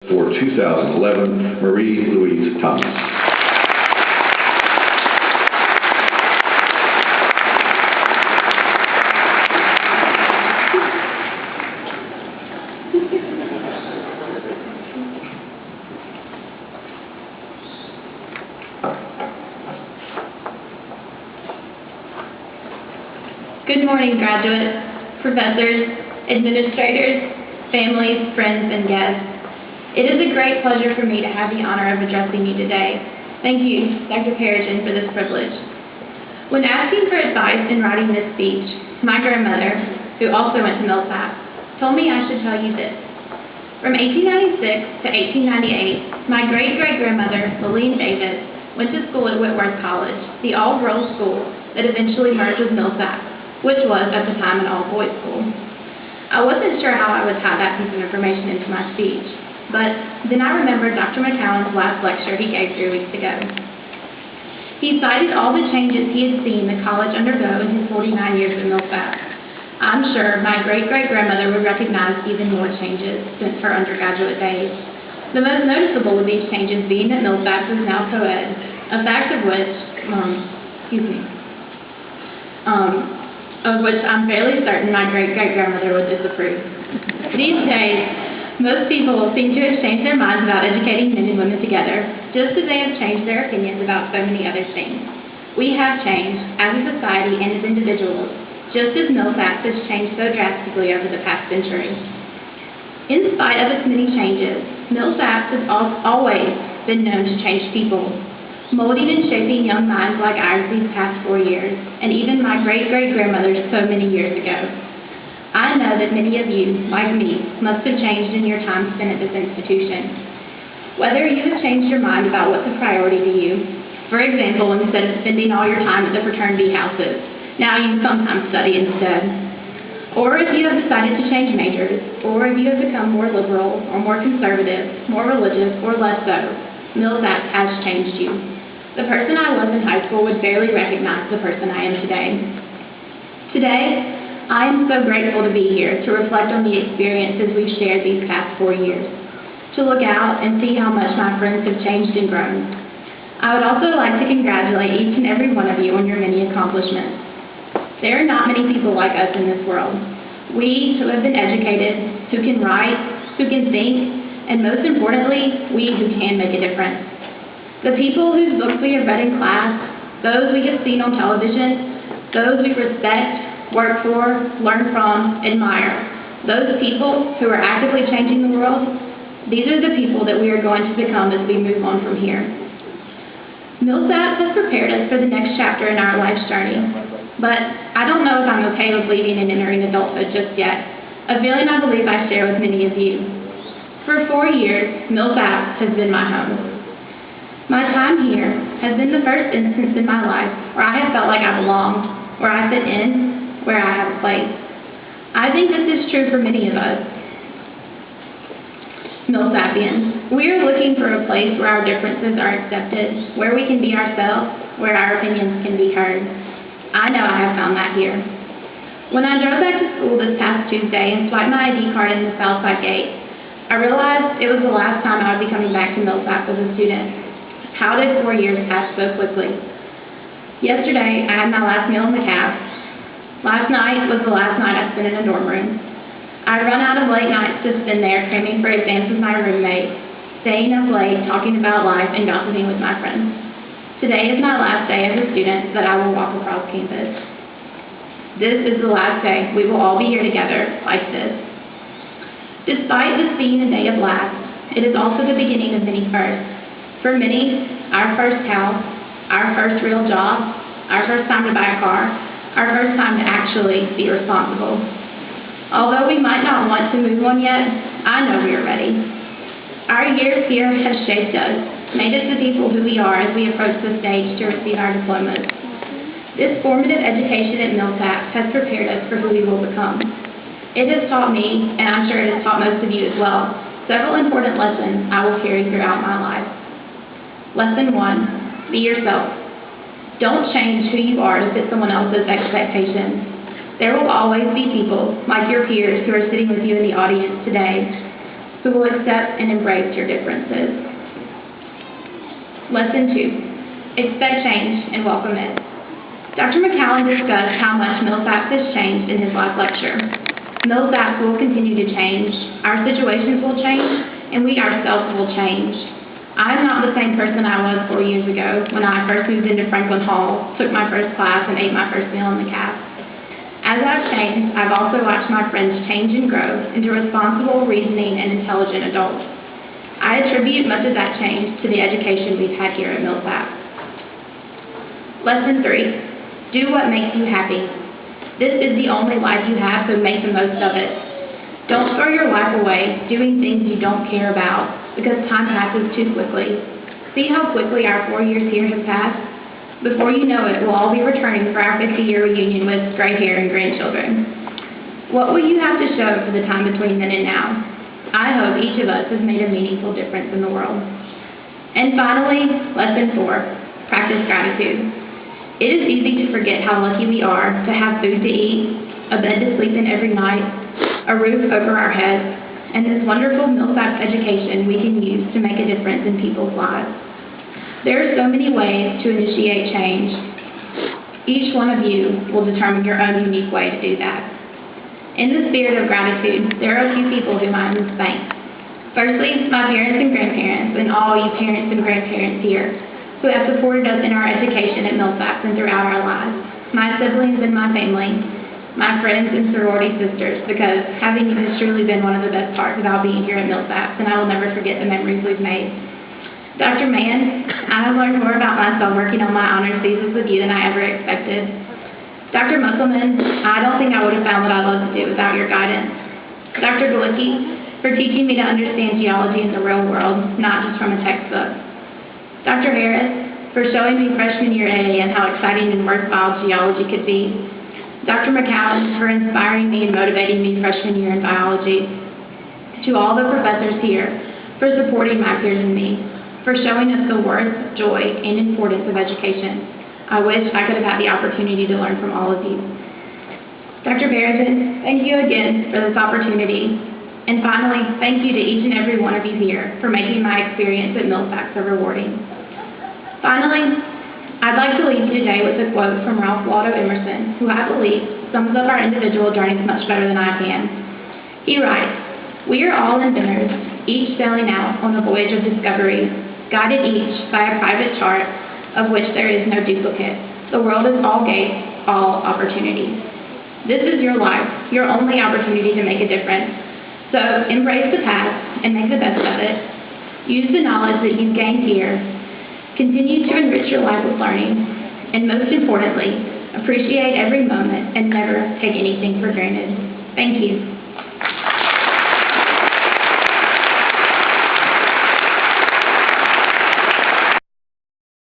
For 2011, Marie Louise Thomas. Good morning, graduates, professors, administrators, families, friends, and guests. It is a great pleasure for me to have the honor of addressing you today. Thank you, Dr. Perigin, for this privilege. When asking for advice in writing this speech, my grandmother, who also went to Millsaps, told me I should tell you this. From 1896 to 1898, my great-great-grandmother, Lillian Davis, went to school at Whitworth College, the all-girls school that eventually merged with Millsaps, which was, at the time, an all-boys school. I wasn't sure how I would tie that piece of information into my speech, but then I remembered Dr. McCowan's last lecture he gave 3 weeks ago. He cited all the changes he had seen the college undergo in his 49 years at Millsaps. I'm sure my great-great-grandmother would recognize even more changes since her undergraduate days. The most noticeable of these changes being that Millsaps is now co-ed, a fact of which I'm fairly certain my great-great-grandmother would disapprove. These days, most people seem to have changed their minds about educating men and women together, just as they have changed their opinions about so many other things. We have changed, as a society and as individuals, just as Millsaps has changed so drastically over the past century. In spite of its many changes, Millsaps has always been known to change people, molding and shaping young minds like ours these past 4 years, and even my great-great-grandmother's so many years ago. I know that many of you, like me, must have changed in your time spent at this institution. Whether you have changed your mind about what's a priority to you, for example, instead of spending all your time at the fraternity houses, now you sometimes study instead. Or if you have decided to change majors, or if you have become more liberal, or more conservative, more religious, or less so, Millsaps has changed you. The person I was in high school would barely recognize the person I am today. Today, I am so grateful to be here to reflect on the experiences we've shared these past 4 years, to look out and see how much my friends have changed and grown. I would also like to congratulate each and every one of you on your many accomplishments. There are not many people like us in this world. We who have been educated, who can write, who can think, and most importantly, we who can make a difference. The people whose books we have read in class, those we have seen on television, those we respect, work for, learn from, admire. Those people who are actively changing the world, these are the people that we are going to become as we move on from here. Millsaps has prepared us for the next chapter in our life's journey, but I don't know if I'm okay with leaving and entering adulthood just yet, a feeling I believe I share with many of you. For 4 years, Millsaps has been my home. My time here has been the first instance in my life where I have felt like I belonged, where I fit in, where I have a place. I think this is true for many of us. Millsapians, we are looking for a place where our differences are accepted, where we can be ourselves, where our opinions can be heard. I know I have found that here. When I drove back to school this past Tuesday and swiped my ID card in the Southside gate, I realized it was the last time I would be coming back to Millsaps as a student. How did 4 years pass so quickly? Yesterday, I had my last meal in the cab. Last night was the last night I spent in a dorm room. I run out of late nights to spend there cramming for exams with my roommate, staying up late, talking about life, and gossiping with my friends. Today is my last day as a student that I will walk across campus. This is the last day we will all be here together like this. Despite this being a day of last, it is also the beginning of many firsts. For many, our first house, our first real job, our first time to buy a car, our first time to actually be responsible. Although we might not want to move on yet, I know we are ready. Our years here have shaped us, made us the people who we are as we approach the stage to receive our diplomas. This formative education at Millsaps has prepared us for who we will become. It has taught me, and I'm sure it has taught most of you as well, several important lessons I will carry throughout my life. Lesson 1, be yourself. Don't change who you are to fit someone else's expectations. There will always be people, like your peers, who are sitting with you in the audience today, who will accept and embrace your differences. Lesson 2, expect change and welcome it. Dr. McCallum discussed how much Millsaps has changed in his last lecture. Millsaps will continue to change, our situations will change, and we ourselves will change. I am not the same person I was 4 years ago when I first moved into Franklin Hall, took my first class, and ate my first meal in the caf. As I've changed, I've also watched my friends change and grow into responsible, reasoning, and intelligent adults. I attribute much of that change to the education we've had here at Millsaps. Lesson 3, do what makes you happy. This is the only life you have, so make the most of it. Don't throw your life away doing things you don't care about, because time passes too quickly. See how quickly our 4 years here have passed? Before you know it, we'll all be returning for our 50-year reunion with gray hair and grandchildren. What will you have to show for the time between then and now? I hope each of us has made a meaningful difference in the world. And finally, lesson 4, practice gratitude. It is easy to forget how lucky we are to have food to eat, a bed to sleep in every night, a roof over our heads, and this wonderful Millsaps education we can use to make a difference in people's lives. There are so many ways to initiate change. Each one of you will determine your own unique way to do that. In the spirit of gratitude, there are a few people whom I must thank. Firstly, my parents and grandparents, and all you parents and grandparents here, who have supported us in our education at Millsaps and throughout our lives. My siblings and my family, my friends and sorority sisters, because having you has truly been one of the best parts about being here at Millsaps, and I will never forget the memories we've made. Dr. Mann, I have learned more about myself working on my honors thesis with you than I ever expected. Dr. Musselman, I don't think I would have found what I love to do without your guidance. Dr. Galicki, for teaching me to understand geology in the real world, not just from a textbook. Dr. Harris, for showing me freshman year A and how exciting and worthwhile geology could be. Dr. McCallum, for inspiring me and motivating me freshman year in biology. To all the professors here, for supporting my peers and me, for showing us the worth, joy, and importance of education. I wish I could have had the opportunity to learn from all of you. Dr. Barrington, thank you again for this opportunity. And finally, thank you to each and every one of you here for making my experience at Millsaps so rewarding. Finally, I'd like to leave you today with a quote from Ralph Waldo Emerson, who I believe sums up our individual journeys much better than I can. He writes, "We are all inventors, each sailing out on a voyage of discovery, guided each by a private chart of which there is no duplicate. The world is all gates, all opportunities." This is your life, your only opportunity to make a difference. So embrace the past and make the best of it. Use the knowledge that you've gained here. Continue to enrich your life with learning. And most importantly, appreciate every moment and never take anything for granted. Thank you.